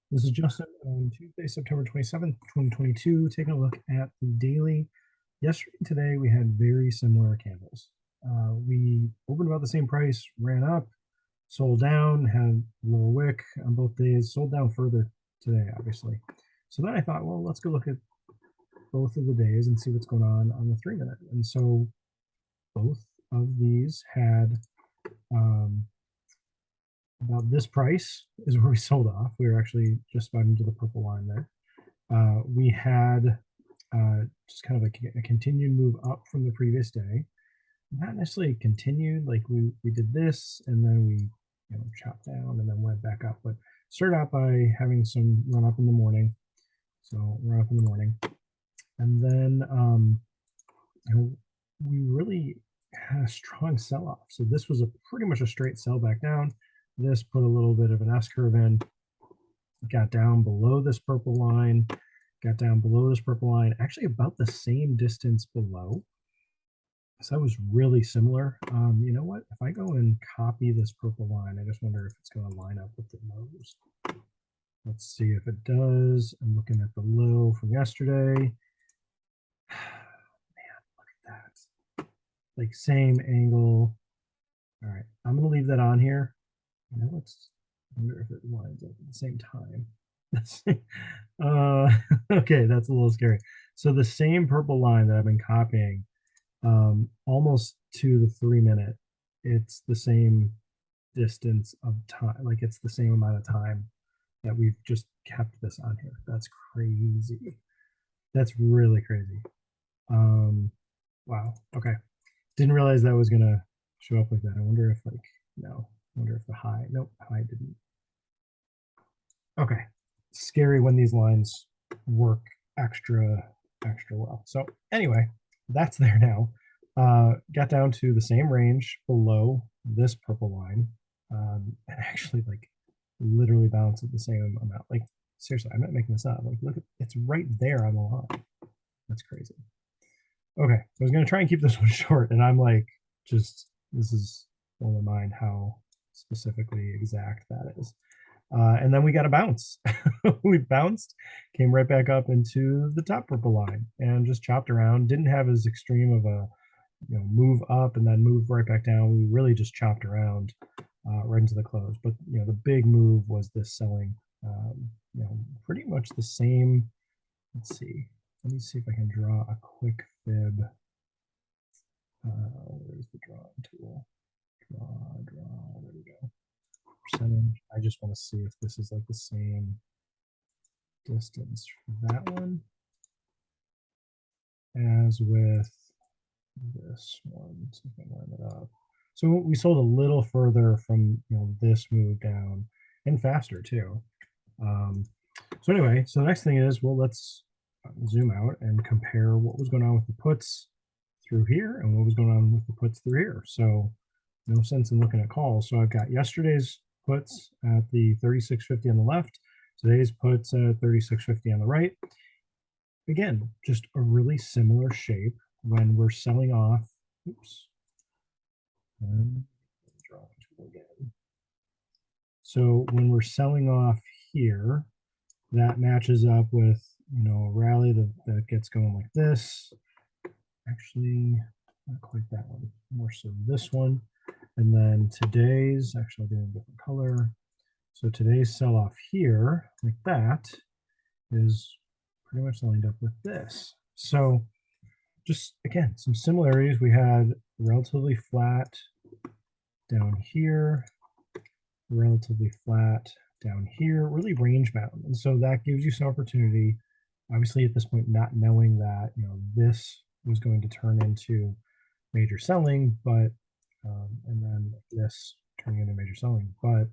This is Justin on Tuesday, September 27th, 2022. Taking a look at the daily. Yesterday and today, we had very similar candles. We opened about the same price, ran up, sold down, had a lower wick on both days, sold down further today, obviously. So then I thought, well, let's go look at both of the days and see what's going on the 3 minute. And so both of these had um, about this price is where we sold off. We were actually just about into the purple line there. We had just kind of a continued move up from the previous day. Not necessarily continued, like we did this and then we chopped down and then went back up. But started out by having some run up in the morning. So run up in the morning. And then we really had a strong sell-off. So this was a pretty much a straight sell back down. This put a little bit of an S curve in, got down below this purple line, actually about the same distance below. So that was really similar. You know what? If I go and copy this purple line, I just wonder if it's going to line up with the lows. Let's see if it does. I'm looking at the low from yesterday. Man, look at that. Like same angle. All right, I'm going to leave that on here. You know, let's wonder if it lines up at the same time. Okay, that's a little scary. So the same purple line that I've been copying, almost to the 3 minute, it's the same distance of time, like it's the same amount of time that we've just kept this on here. That's crazy. That's really crazy. Wow. Okay. Didn't realize that was gonna show up like that. I wonder if no, I wonder if the high, nope, high didn't. Okay. Scary when these lines work extra well. So anyway, that's there now. Got down to the same range below this purple line, and actually like literally bounced at the same amount. Like seriously, I'm not making this up. Like look, it's right there on the line. That's crazy. Okay, I was gonna try and keep this one short, and I'm like, just this is blowing my mind how specifically exact that is. And then we got a bounce. We bounced, came right back up into the top purple line, and just chopped around. Didn't have as extreme of a move up and then move right back down. We really just chopped around right into the close. But the big move was this selling. Pretty much the same. Let's see. Let me see if I can draw a quick fib. Where's the drawing tool? Draw. There we go. Percentage. I just want to see if this is like the same distance for that one as with this one. See if I can line it up. So we sold a little further from this move down and faster too. So anyway, so the next thing is, well, let's zoom out and compare what was going on with the puts through here and what was going on with the puts through here. So no sense in looking at calls. So I've got yesterday's puts at the 36.50 on the left, today's puts at 36.50 on the right. Again, just a really similar shape when we're selling off. Oops. And drawing tool again. So when we're selling off here, that matches up with a rally that gets going like this. Actually, not quite that one, more so this one. And then today's, actually I'll do a different color. So today's sell off here, like that, is pretty much lined up with this. So just again, some similarities. We had relatively flat down here, relatively flat down here, really range bound. And so that gives you some opportunity, obviously at this point, not knowing that, this was going to turn into major selling, but, and then this turning into major selling. But,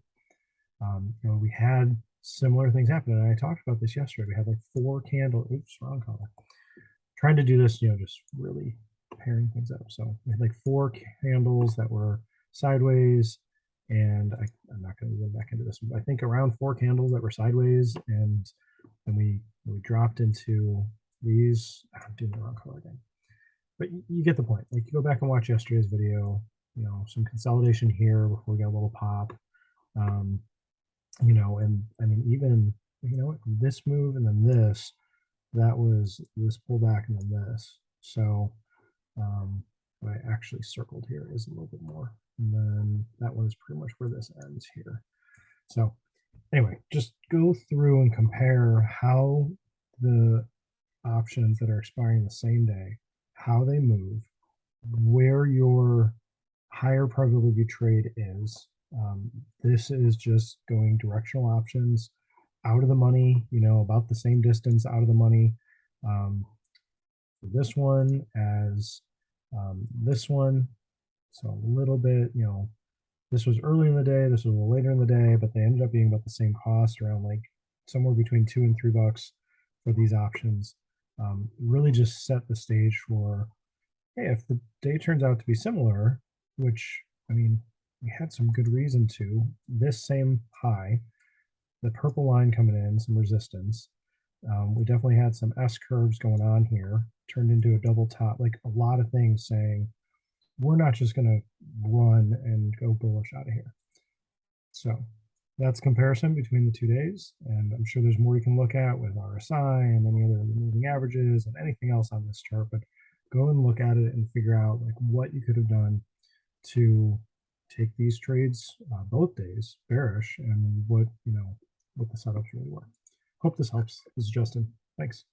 we had similar things happen. And I talked about this yesterday. We had like 4 candles, oops, wrong color. Trying to do this, just really pairing things up. So we had like 4 candles that were sideways, and I'm not going to go back into this, but I think around 4 candles that were sideways, and then we dropped into these. I'm doing the wrong color again, but you get the point. Like you go back and watch yesterday's video, some consolidation here before we got a little pop, and I mean even you know what, this move and then this, that was this pullback and then this. So what I actually circled here is a little bit more. And then that one is pretty much where this ends here. So anyway, just go through and compare how the options that are expiring the same day, how they move, where your higher probability trade is. This is just going directional options out of the money, you know, about the same distance out of the money. For this one as this one. So a little bit, you know, this was early in the day, this was a little later in the day, but they ended up being about the same cost, around like somewhere between $2 and $3 for these options. Really just set the stage for, hey, if the day turns out to be similar, which, I mean, we had some good reason to, this same high, the purple line coming in, some resistance. We definitely had some S curves going on here, turned into a double top, like a lot of things saying, we're not just going to run and go bullish out of here. So that's comparison between the 2 days. And I'm sure there's more you can look at with RSI and any other moving averages and anything else on this chart, but go and look at it and figure out like what you could have done to take these trades both days bearish, and what, you know, what the setups really were. Hope this helps. This is Justin. Thanks.